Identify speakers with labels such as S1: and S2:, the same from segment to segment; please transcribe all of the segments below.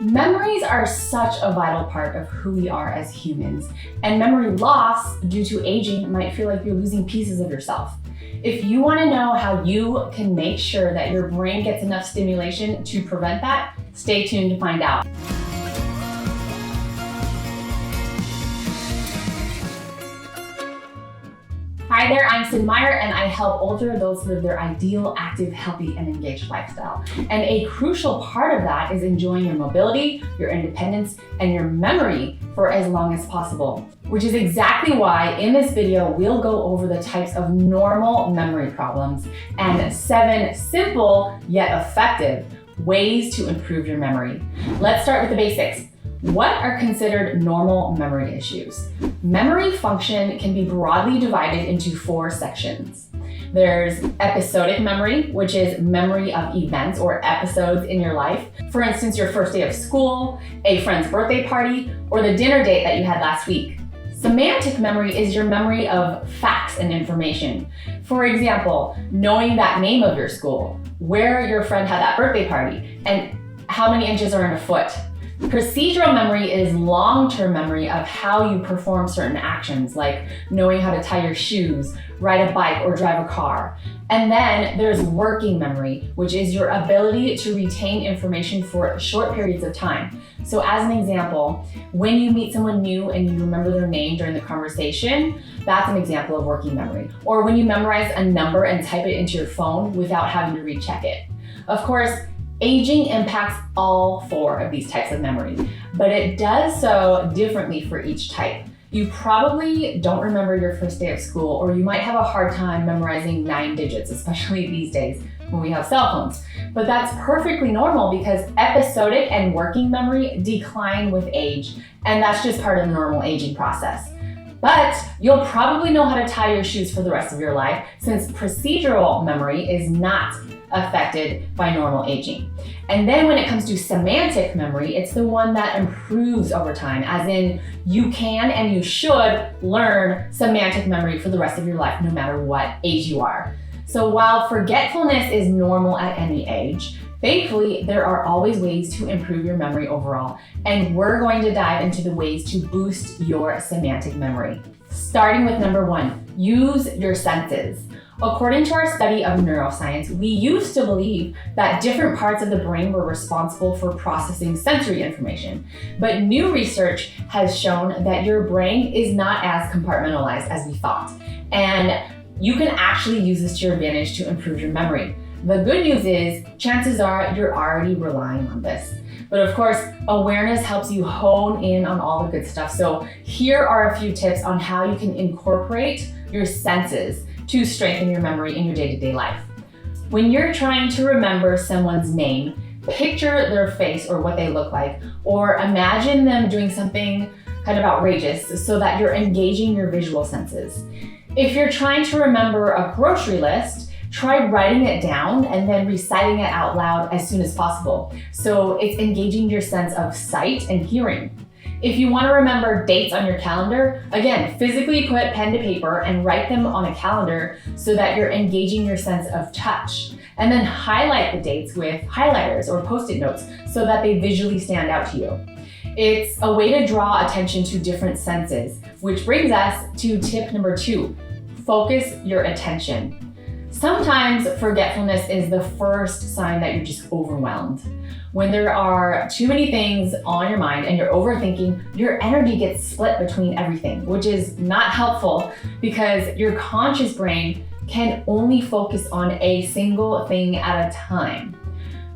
S1: Memories are such a vital part of who we are as humans, and memory loss due to aging might feel like you're losing pieces of yourself. If you want to know how you can make sure that your brain gets enough stimulation to prevent that, stay tuned to find out. Hi there, I'm Cyn Meyer, and I help older adults live their ideal, active, healthy, and engaged lifestyle. And a crucial part of that is enjoying your mobility, your independence, and your memory for as long as possible. Which is exactly why in this video, we'll go over the types of normal memory problems and 7 simple yet effective ways to improve your memory. Let's start with the basics. What are considered normal memory issues? Memory function can be broadly divided into 4 sections. There's episodic memory, which is memory of events or episodes in your life. For instance, your first day of school, a friend's birthday party, or the dinner date that you had last week. Semantic memory is your memory of facts and information. For example, knowing that name of your school, where your friend had that birthday party, and how many inches are in a foot. Procedural memory is long-term memory of how you perform certain actions, like knowing how to tie your shoes, ride a bike, or drive a car. And then there's working memory, which is your ability to retain information for short periods of time. So as an example, when you meet someone new and you remember their name during the conversation, that's an example of working memory. Or when you memorize a number and type it into your phone without having to recheck it. Of course, aging impacts all 4 of these types of memory, but it does so differently for each type. You probably don't remember your first day of school, or you might have a hard time memorizing 9 digits, especially these days when we have cell phones. But that's perfectly normal because episodic and working memory decline with age, and that's just part of the normal aging process. But you'll probably know how to tie your shoes for the rest of your life, since procedural memory is not affected by normal aging. And then when it comes to semantic memory, it's the one that improves over time, as in you can and you should learn semantic memory for the rest of your life, no matter what age you are. So while forgetfulness is normal at any age, thankfully, there are always ways to improve your memory overall, and we're going to dive into the ways to boost your semantic memory. Starting with number 1, use your senses. According to our study of neuroscience, we used to believe that different parts of the brain were responsible for processing sensory information. But new research has shown that your brain is not as compartmentalized as we thought. And you can actually use this to your advantage to improve your memory. The good news is, chances are you're already relying on this. But of course, awareness helps you hone in on all the good stuff. So here are a few tips on how you can incorporate your senses to strengthen your memory in your day-to-day life. When you're trying to remember someone's name, picture their face or what they look like, or imagine them doing something kind of outrageous so that you're engaging your visual senses. If you're trying to remember a grocery list, try writing it down and then reciting it out loud as soon as possible. So it's engaging your sense of sight and hearing. If you want to remember dates on your calendar, again, physically put pen to paper and write them on a calendar so that you're engaging your sense of touch. And then highlight the dates with highlighters or Post-it notes so that they visually stand out to you. It's a way to draw attention to different senses, which brings us to tip number 2, focus your attention. Sometimes forgetfulness is the first sign that you're just overwhelmed. When there are too many things on your mind and you're overthinking, your energy gets split between everything, which is not helpful because your conscious brain can only focus on a single thing at a time.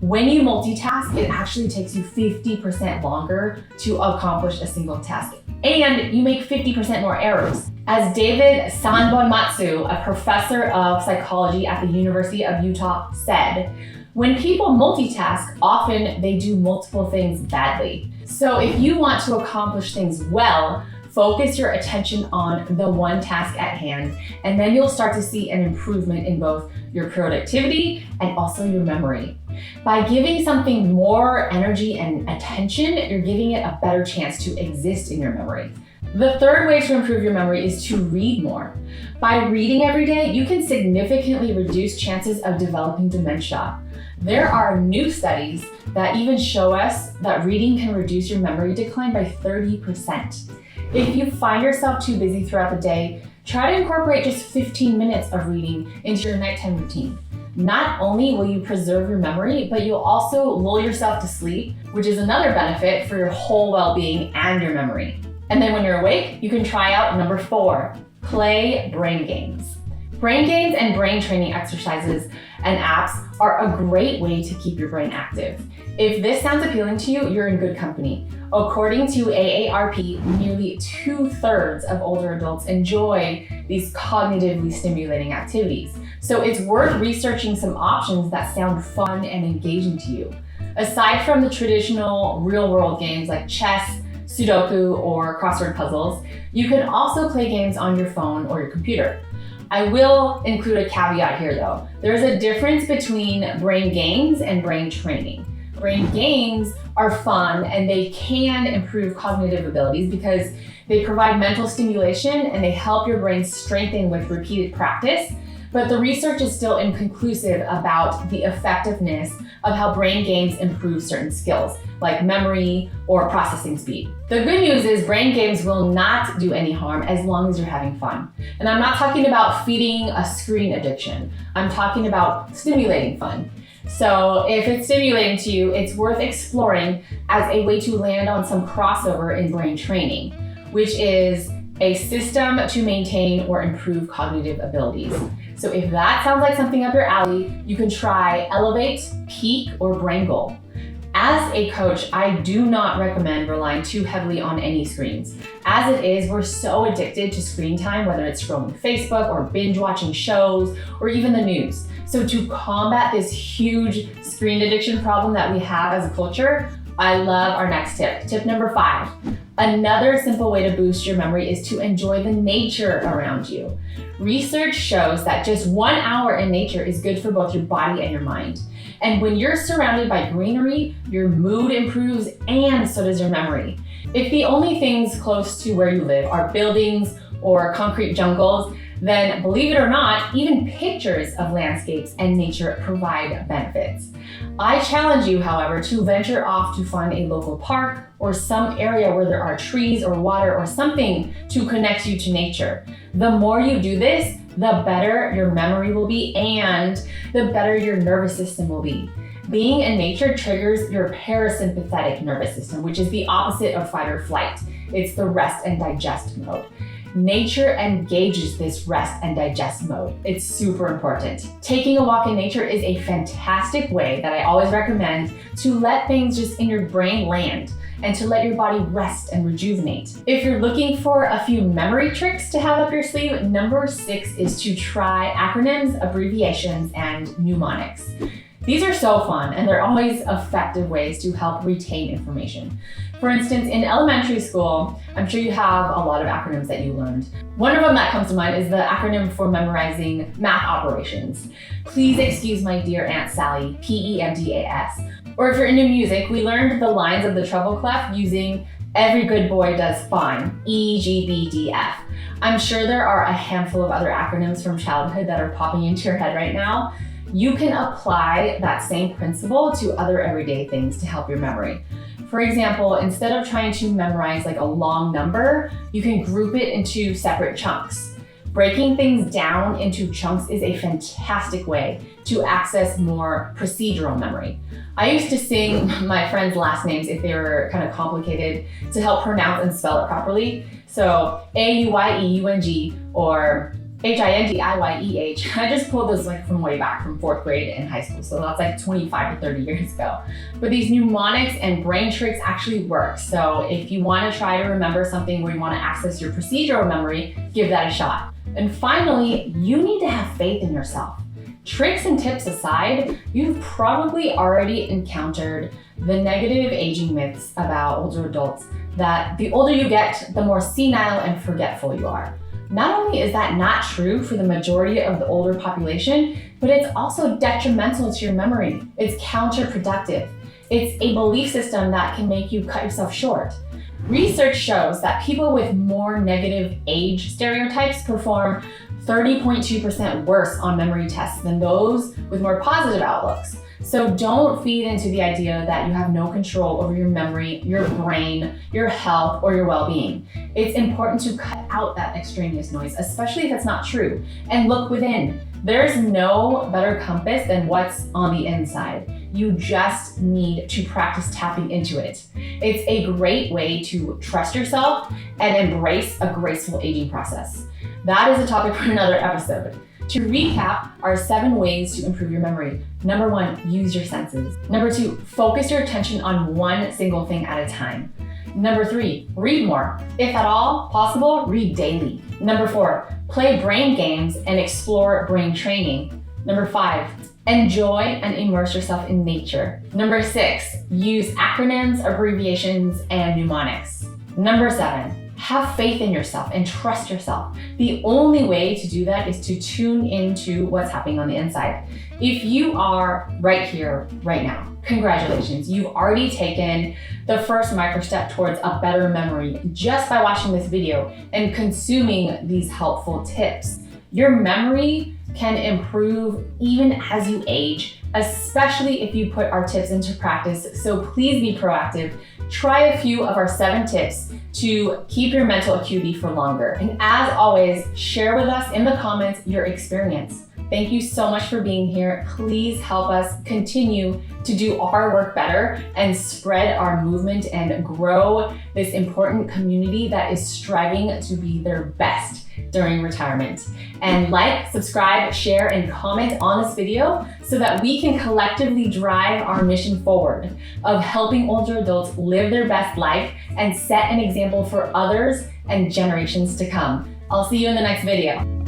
S1: When you multitask, it actually takes you 50% longer to accomplish a single task, and you make 50% more errors. As David Sanbonmatsu, a professor of psychology at the University of Utah, said, when people multitask, often they do multiple things badly. So if you want to accomplish things well, focus your attention on the one task at hand, and then you'll start to see an improvement in both your productivity and also your memory. By giving something more energy and attention, you're giving it a better chance to exist in your memory. The third way to improve your memory is to read more. By reading every day, you can significantly reduce chances of developing dementia. There are new studies that even show us that reading can reduce your memory decline by 30%. If you find yourself too busy throughout the day, try to incorporate just 15 minutes of reading into your nighttime routine. Not only will you preserve your memory, but you'll also lull yourself to sleep, which is another benefit for your whole well-being and your memory. And then when you're awake, you can try out number 4, play brain games. Brain games and brain training exercises and apps are a great way to keep your brain active. If this sounds appealing to you, you're in good company. According to AARP, nearly 2/3 of older adults enjoy these cognitively stimulating activities. So it's worth researching some options that sound fun and engaging to you. Aside from the traditional real-world games like chess, Sudoku, or crossword puzzles, you can also play games on your phone or your computer. I will include a caveat here though. There's a difference between brain games and brain training. Brain games are fun and they can improve cognitive abilities because they provide mental stimulation and they help your brain strengthen with repeated practice. But the research is still inconclusive about the effectiveness of how brain games improve certain skills, like memory or processing speed. The good news is brain games will not do any harm as long as you're having fun. And I'm not talking about feeding a screen addiction. I'm talking about stimulating fun. So if it's stimulating to you, it's worth exploring as a way to land on some crossover in brain training, which is a system to maintain or improve cognitive abilities. So if that sounds like something up your alley, you can try Elevate, Peak, or Brain Goal. As a coach, I do not recommend relying too heavily on any screens. As it is, we're so addicted to screen time, whether it's scrolling Facebook or binge watching shows or even the news. So to combat this huge screen addiction problem that we have as a culture, I love our next tip. Tip number 5. Another simple way to boost your memory is to enjoy the nature around you. Research shows that just 1 hour in nature is good for both your body and your mind. And when you're surrounded by greenery, your mood improves and so does your memory. If the only things close to where you live are buildings or concrete jungles, then believe it or not, even pictures of landscapes and nature provide benefits. I challenge you, however, to venture off to find a local park or some area where there are trees or water or something to connect you to nature. The more you do this, the better your memory will be and the better your nervous system will be. Being in nature triggers your parasympathetic nervous system, which is the opposite of fight or flight. It's the rest and digest mode. Nature engages this rest and digest mode. It's super important. Taking a walk in nature is a fantastic way that I always recommend to let things just in your brain land and to let your body rest and rejuvenate. If you're looking for a few memory tricks to have up your sleeve, number 6 is to try acronyms, abbreviations, and mnemonics. These are so fun and they're always effective ways to help retain information. For instance, in elementary school, I'm sure you have a lot of acronyms that you learned. One of them that comes to mind is the acronym for memorizing math operations. Please excuse my dear Aunt Sally, PEMDAS. Or if you're into music, we learned the lines of the treble clef using Every Good Boy Does Fine, EGBDF. I'm sure there are a handful of other acronyms from childhood that are popping into your head right now. You can apply that same principle to other everyday things to help your memory. For example, instead of trying to memorize like a long number, you can group it into separate chunks. Breaking things down into chunks is a fantastic way to access more procedural memory. I used to sing my friends' last names if they were kind of complicated to help pronounce and spell it properly. So AUYEUNG or HINDIYEH. I just pulled those like from way back from 4th grade in high school. So that's like 25 to 30 years ago. But these mnemonics and brain tricks actually work. So if you want to try to remember something where you want to access your procedural memory, give that a shot. And finally, you need to have faith in yourself. Tricks and tips aside, you've probably already encountered the negative aging myths about older adults that the older you get, the more senile and forgetful you are. Not only is that not true for the majority of the older population, but it's also detrimental to your memory. It's counterproductive. It's a belief system that can make you cut yourself short. Research shows that people with more negative age stereotypes perform 30.2% worse on memory tests than those with more positive outlooks. So don't feed into the idea that you have no control over your memory, your brain, your health, or your well-being. It's important to cut out that extraneous noise, especially if it's not true, and look within. There's no better compass than what's on the inside. You just need to practice tapping into it. It's a great way to trust yourself and embrace a graceful aging process. That is a topic for another episode. To recap, are 7 ways to improve your memory. Number 1, use your senses. Number 2, focus your attention on one single thing at a time. Number 3, read more. If at all possible, read daily. Number 4, play brain games and explore brain training. Number 5, enjoy and immerse yourself in nature. Number 6, use acronyms, abbreviations, and mnemonics. Number 7, have faith in yourself and trust yourself. The only way to do that is to tune into what's happening on the inside. If you are right here, right now, congratulations. You've already taken the first micro step towards a better memory just by watching this video and consuming these helpful tips. Your memory can improve even as you age, especially if you put our tips into practice. So please be proactive. Try a few of our 7 tips to keep your mental acuity for longer. And as always, share with us in the comments your experience. Thank you so much for being here. Please help us continue to do our work better and spread our movement and grow this important community that is striving to be their best during retirement. And like, subscribe, share, and comment on this video so that we can collectively drive our mission forward of helping older adults live their best life and set an example for others and generations to come. I'll see you in the next video.